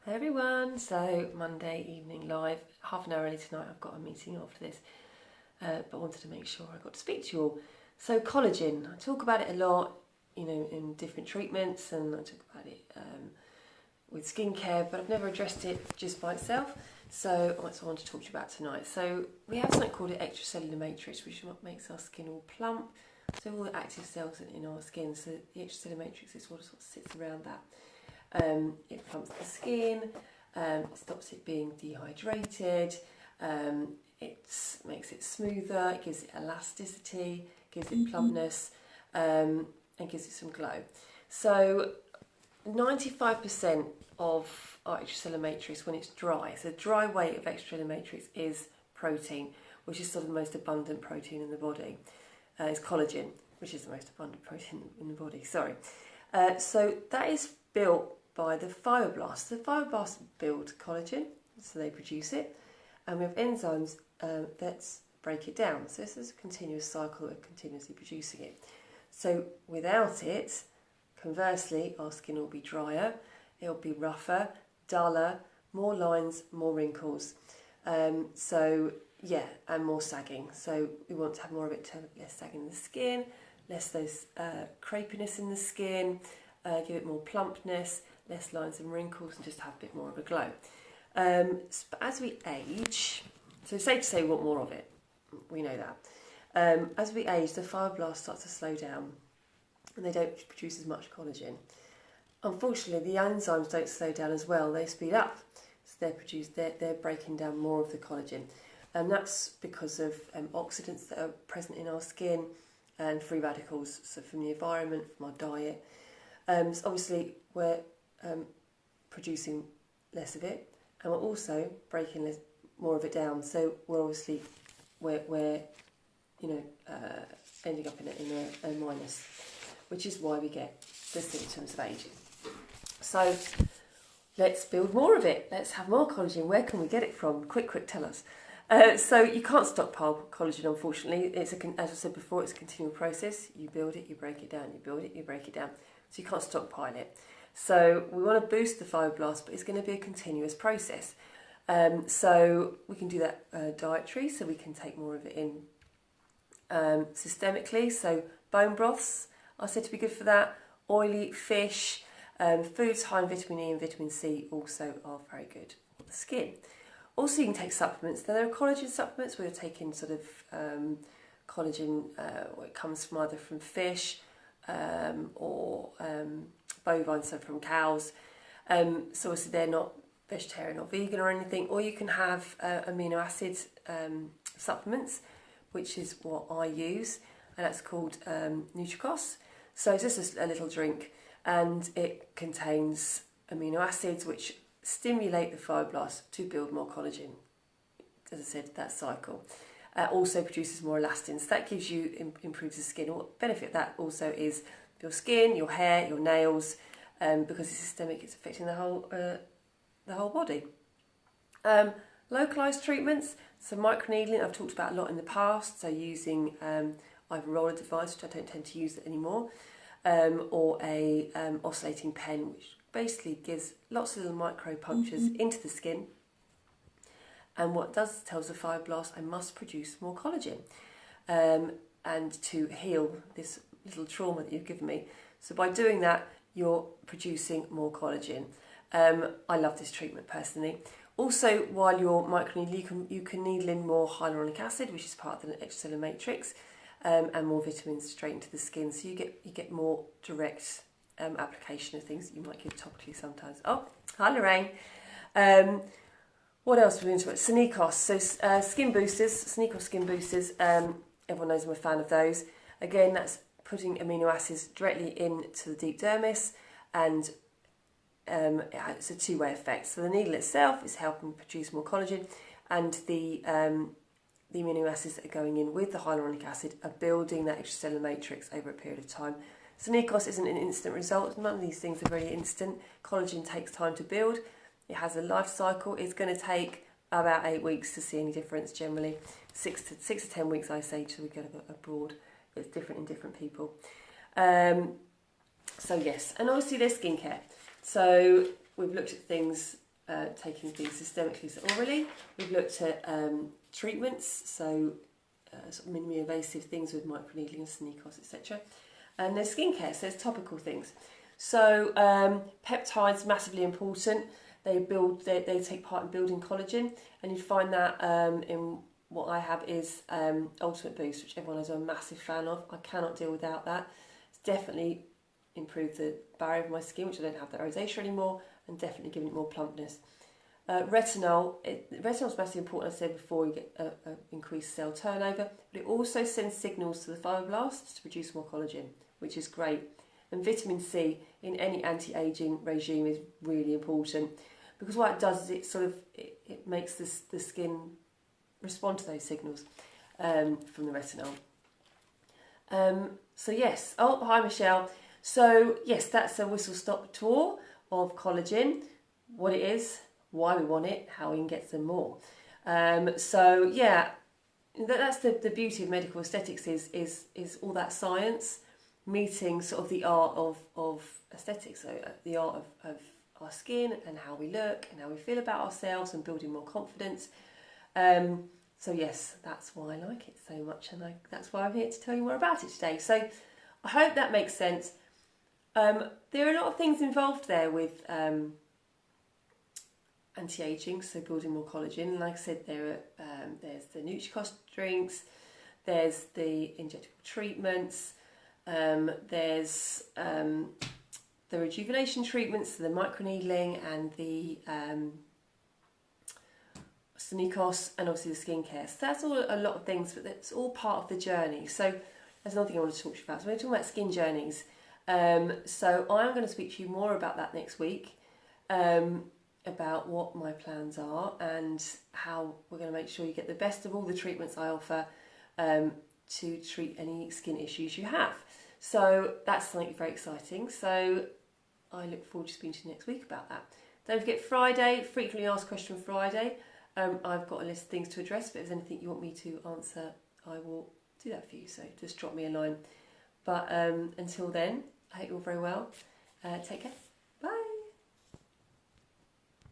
Hey everyone, so Monday evening live, half an hour early tonight. I've got a meeting after this, but I wanted to make sure I got to speak to you all. So collagen, I talk about it a lot, in different treatments, and I talk about it with skincare, but I've never addressed it just by itself. So that's what I want to talk to you about tonight. So we have something called an extracellular matrix, which is what makes our skin all plump. So all the active cells in our skin, so the extracellular matrix is what sort of sits around that. It plumps the skin, stops it being dehydrated, it makes it smoother, it gives it elasticity, gives it plumpness, and gives it some glow. So 95% of our extracellular matrix when it's dry, so the dry weight of extracellular matrix is protein, which is sort of the most abundant protein in the body. It's collagen, which is the most abundant protein in the body, sorry. So that is built by the fibroblasts. The fibroblasts build collagen, so they produce it, and we have enzymes that break it down. So this is a continuous cycle of continuously producing it. So without it, conversely, our skin will be drier, it'll be rougher, duller, more lines, more wrinkles. And more sagging. So we want to have more of it to have less sagging in the skin, less those crepiness in the skin, give it more plumpness, less lines and wrinkles, and just have a bit more of a glow. But as we age, so it's safe to say we want more of it, we know that. As we age, the fibroblasts start to slow down and they don't produce as much collagen. Unfortunately, the enzymes don't slow down as well, they speed up. So they're breaking down more of the collagen. And that's because of oxidants that are present in our skin and free radicals, so from the environment, from our diet. So obviously we're producing less of it, and we're also breaking more of it down. So we're ending up in a minus, which is why we get the symptoms of aging. So let's build more of it. Let's have more collagen. Where can we get it from? Quick, tell us. So you can't stockpile collagen, unfortunately. As I said before, it's a continual process. You build it, you break it down. You build it, you break it down. So you can't stockpile it. So we want to boost the fibroblasts, but it's going to be a continuous process. So we can do that dietary, so we can take more of it in systemically. So bone broths are said to be good for that. Oily fish, foods high in vitamin E and vitamin C also are very good for the skin. Also, you can take supplements. Now, there are collagen supplements where you're taking sort of collagen, it comes from either from fish or bovine, so from cows. So obviously they're not vegetarian or vegan or anything. Or you can have amino acid supplements, which is what I use, and that's called Nutricos. So it's just a little drink, and it contains amino acids which stimulate the fibroblasts to build more collagen. As I said, that cycle also produces more elastin, so that gives you improves the skin. What benefit that also is your skin, your hair, your nails, because it's systemic, it's affecting the whole body. Localized treatments, so microneedling I've talked about a lot in the past, so using either a roller device, which I don't tend to use anymore, or a oscillating pen, which basically gives lots of little micro punctures into the skin, and what it does tells the fibroblast I must produce more collagen and to heal this little trauma that you've given me. So by doing that, you're producing more collagen. I love this treatment personally. Also, while you're microneedling, you can needle in more hyaluronic acid, which is part of the extracellular matrix, and more vitamins straight into the skin, so you get more direct application of things that you might give topically sometimes. Oh, hi Lorraine. What else are we into? Sneakos, so skin boosters, Sneakos skin boosters. Everyone knows I'm a fan of those. Again, that's putting amino acids directly into the deep dermis, and it's a two-way effect. So the needle itself is helping produce more collagen, and the amino acids that are going in with the hyaluronic acid are building that extracellular matrix over a period of time. Sneakos isn't an instant result. None of these things are very instant. Collagen takes time to build. It has a life cycle. It's going to take about 8 weeks to see any difference generally. 6 to 10 weeks, I say, till we get abroad. It's different in different people. So yes, and obviously there's skincare. So we've looked at things taking things systemically. So orally, we've looked at treatments, so sort of minimally invasive things with microneedling and Sneakos, etc. And there's skincare, so there's topical things. So peptides, massively important. They take part in building collagen, and you find that in what I have is Ultimate Boost, which everyone is a massive fan of. I cannot deal without that. It's definitely improved the barrier of my skin, which I don't have that rosacea anymore, and definitely giving it more plumpness. Retinol is massively important, as I said before, you get increased cell turnover, but it also sends signals to the fibroblasts to produce more collagen, which is great. And vitamin C in any anti-aging regime is really important, because what it does is it makes the skin respond to those signals from the retinol. So yes, oh hi Michelle. So yes, that's a whistle-stop tour of collagen, what it is, why we want it, how we can get some more. So yeah, that's the beauty of medical aesthetics is all that science meeting sort of the art of aesthetics, so the art of our skin and how we look and how we feel about ourselves and building more confidence. So yes, that's why I like it so much, and that's why I'm here to tell you more about it today. So I hope that makes sense. There are a lot of things involved there with anti-aging, so building more collagen. Like I said, there's the NutriCost drinks, there's the injectable treatments, there's the rejuvenation treatments, the microneedling and the Sneakos, and obviously the skincare. So that's all a lot of things, but it's all part of the journey. So that's another thing I want to talk to you about. So we're talking about skin journeys. So I'm going to speak to you more about that next week, about what my plans are and how we're going to make sure you get the best of all the treatments I offer to treat any skin issues you have. So that's something very exciting. So I look forward to speaking to you next week about that. Don't forget Friday, frequently asked question Friday. I've got a list of things to address, but if there's anything you want me to answer, I will do that for you. So just drop me a line. But until then, I hope you're all very well. Take care.